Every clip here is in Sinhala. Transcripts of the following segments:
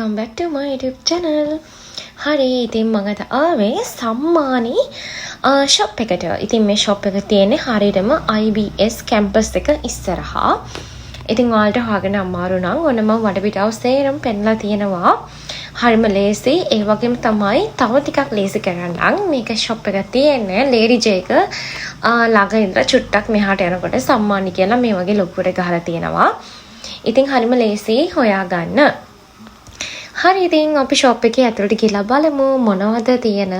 welcome back to my YouTube channel. හරි ඉතින් මම අද ආවේ සම්මානි shop එකට. ඉතින් මේ shop එක තියෙන්නේ හරියටම IBS campus එක ඉස්සරහා. ඉතින් ඔයාලට හොයාගෙන අමාරු නම් ඔන්න මම වටපිටාව සේරම පෙන්නලා තියෙනවා. හරිම ලේසි. ඒ වගේම තමයි තව ටිකක් ලේසි කරගන්න මේක shop එක තියෙන්නේ Lady J එක ළඟ ඉඳලා චුට්ටක් මෙහාට යනකොට සම්මානි කියලා මේ වගේ ලොකුවට ගහලා තියෙනවා. ඉතින් හරිම ලේසි හොයාගන්න. හරි ඉතින් අපි shop එකේ ඇතුළට ගිහලා බලමු මොනවද තියෙන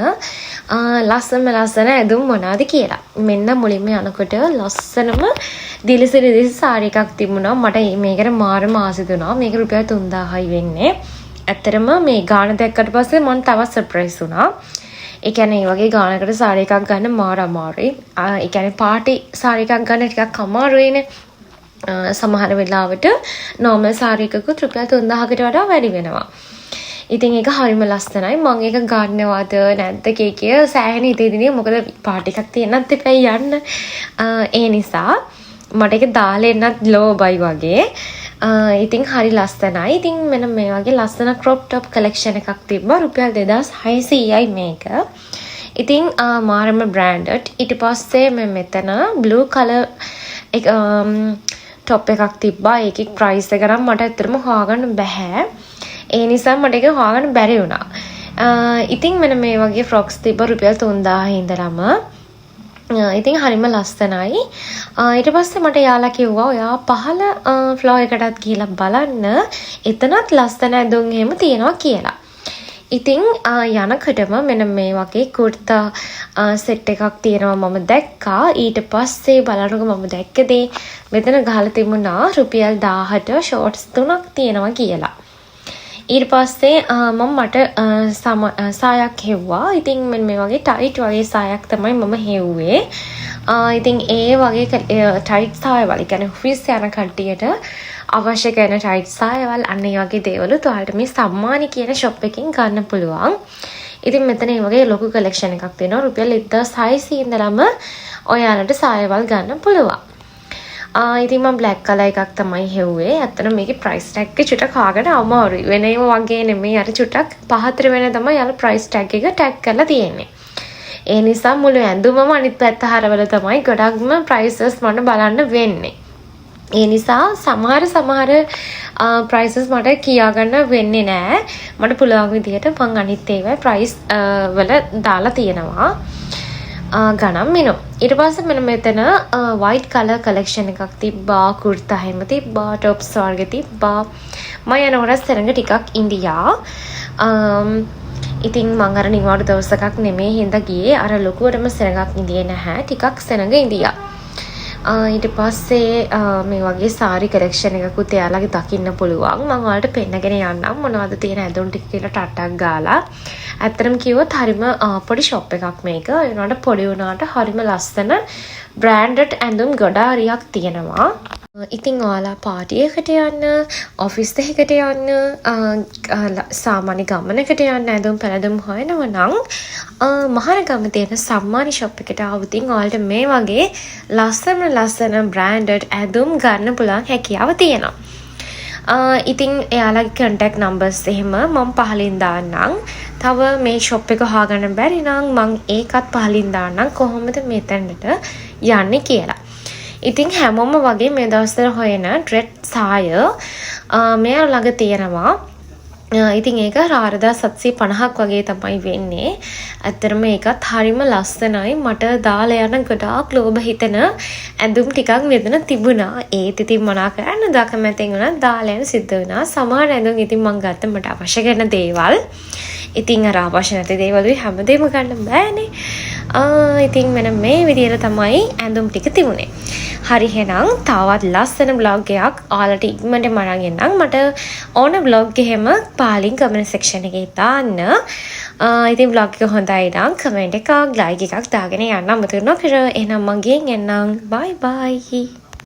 ලස්සන ඇඳුම් මොනවද කියලා. මෙන්න මුලින්ම යනකොට ලස්සනම දිලිසිරි සාරි එකක් තිබුණා. මට මේකට මාරම ආසයි දුනා. මේක රුපියල් 3000යි වෙන්නේ. ඇත්තටම මේ ගාණ දැක්කට පස්සේ මම තවත් සර්ප්‍රයිස් වුණා. ඒ කියන්නේ මේ වගේ ගාණකට සාරි එකක් ගන්න මාර අමාරුයි. ඒ කියන්නේ පාටි සාරි එකක් ගන්න ටිකක් අමාරුයිනේ. සමහර වෙලාවට normal සාරි එකකුත් රුපියල් 3000කට වඩා වැඩි වෙනවා. ඉතින් ඒක හරිම ලස්සනයි. මම ඒක ගන්නවද නැද්ද කිය සෑහෙන හිතේදී මොකද පාටි එකක් තියෙන්නත් එපයි යන්න. ඒ නිසා මට ඒක දාලා එන්නත් ලෝබයි වගේ. ඉතින් හරි ලස්සනයි. ඉතින් මෙන්න මේ වගේ ලස්සන crop top collection එකක් තිබ්බා. රුපියල් 2600යි මේක. ඉතින් මාරම branded. ඊට පස්සේ මම මෙතන blue color එක top එකක් තිබ්බා. ඒකේ price එක නම් මට ඇත්තටම හොයාගන්න බෑ. ඒ නිසා මට ඒක හොයාගන්න බැරි වුණා. ඉතින් මෙන්න මේ වගේ frocks තිබ්බා රුපියල් 3000 ඉඳලම. ඉතින් හරිම ලස්සනයි. ඊට පස්සේ මට යාලා කිව්වා ඔයා පහළ floor එකටත් ගිහලා බලන්න. එතනත් ලස්සන ඇඳුම් එහෙම තියෙනවා කියලා. ඉතින් යනකොටම මෙන්න මේ වගේ කුර්තා සෙට් එකක් තියෙනවා මම දැක්කා. ඊට පස්සේ බලනකොට මම දැක්කදී මෙතන ගහලා තිබුණා රුපියල් 1000ට shorts 3ක් තියෙනවා කියලා. ඊට පස්සේ මට සායක් හෙව්වා. ඉතින් මෙන්න මේ වගේ ටයිට් වගේ සායක් තමයි මම හෙව්වේ. ඉතින් ඒ වගේ ටයිට් සායවල කියන්නේ ඔෆිස් යන කට්ටියට අවශ්‍ය කරන ටයිට් සායවල අන්න ඒ වගේ දේවලුත් ඔයාලට මේ සම්මානි කියන shop එකකින් ගන්න පුළුවන්. ඉතින් මෙතන මේ වගේ ලොකු collection එකක් තියෙනවා. රුපියල් 1600 ඉඳලම ඔයාලට සායවල් ගන්න පුළුවන්. ඉතින් මම black color එකක් තමයි හෙව්වේ. ඇත්තටම මේකේ price tag එක චුට්ටක් හොයාගන්න අමාරුයි. වෙන ඒවා වගේ නෙමෙයි. අර චුට්ටක් පහතර වෙන තමයි යාළ price tag එක tag කරලා තියෙන්නේ. ඒ නිසා මුළු ඇඳුමම අනිත් පැත්ත හරවල තමයි ගොඩක්ම prices මට බලන්න වෙන්නේ. ඒ නිසා සමහර prices මට කියාගන්න වෙන්නේ නැහැ. මට පුළුවන් විදිහට මං අනිත් ඒවා price වල දාලා තියෙනවා. ගණන් මිනු. ඊට පස්සේ මෙන්න මෙතන white color collection එකක් තිබ්බා. කුර්තා හැම තිබ්බා. tops වර්ග තිබ්බා. මම යනකොට සෙනඟ ටිකක් ඉන්දියා. ඉතින් මං අර නිවාඩු දවසක් නෙමෙයි හින්දා ගියේ. අර ලොකුවටම සෙනඟක් ඉඳියේ නැහැ. ටිකක් සෙනඟ ඉන්දියා. ඊට පස්සේ මේ වගේ සාරි collection එකකුත් එයාලගේ දකින්න පුළුවන්. මම ඔයාලට පෙන්නගෙන යන්නම් මොනවද තියෙන ඇඳුම් ටික කියලා ටටක් ගාලා. ඇත්තටම කිව්වොත් හරිම පොඩි shop එකක් මේක. ඒ වුණාට පොඩි වුණාට හරිම ලස්සන branded ඇඳුම් ගොඩාරියක් තියෙනවා. ඉතින් ඔයාලා පාටි එකකට යන්න, ඔෆිස් එකකට යන්න, සාමාන්‍ය ගමනකට යන්න ඇඳුම් පැළඳුම් හොයනවා නම් මහරගම තියෙන සම්මානි shop එකට ආවොත් ඔයාලට මේ වගේ ලස්සන branded ඇඳුම් ගන්න පුළුවන් හැකියාව තියෙනවා. ඉතින් එයාලගේ contact numbers එහෙම මම පහලින් දාන්නම්. තව මේ shop එක හොයාගන්න බැරි නම් මම ඒකත් පහලින් දාන්නම් කොහොමද මෙතනට යන්නේ කියලා. ඉතින් හැමෝම වගේ මේ දවස්වල හොයන ඩ්‍රෙඩ් සාය මෙයා ළඟ තියෙනවා. ඉතින් ඒක 4750ක් වගේ තමයි වෙන්නේ. ඇත්තටම ඒකත් හරිම ලස්සනයි. මට දාලා යන ගොඩාක් ලෝභ හිතෙන ඇඳුම් ටිකක් මෙතන තිබුණා. ඒත් ඉතින් මොනා කරන්න දකමැතින් උනත් දාලා යන සිද්ධ වුණා. සමහර ඇඳුම් ඉතින් මම ගත්ත මට අවශ්‍ය කරන දේවල්. ඉතින් අර අවශ්‍ය නැති දේවල් හැමදේම ගන්න බෑනේ. ඉතින් මෙන්න මේ විදිහට තමයි ඇඳුම් ටික තිබුණේ. හරි එහෙනම් තවත් ලස්සන vlog එකක් ඔයාලට ඉක්මනට මරන් එන්නම්. මට ඕන vlog එකෙම පාලින් comment section එකේ දාන්න. ඉතින් vlog එක හොඳයි නම් comment එකක් like එකක් දාගෙන යන්න අමතක නොකර. එහෙනම් මම ගිහින් එන්නම්. bye bye.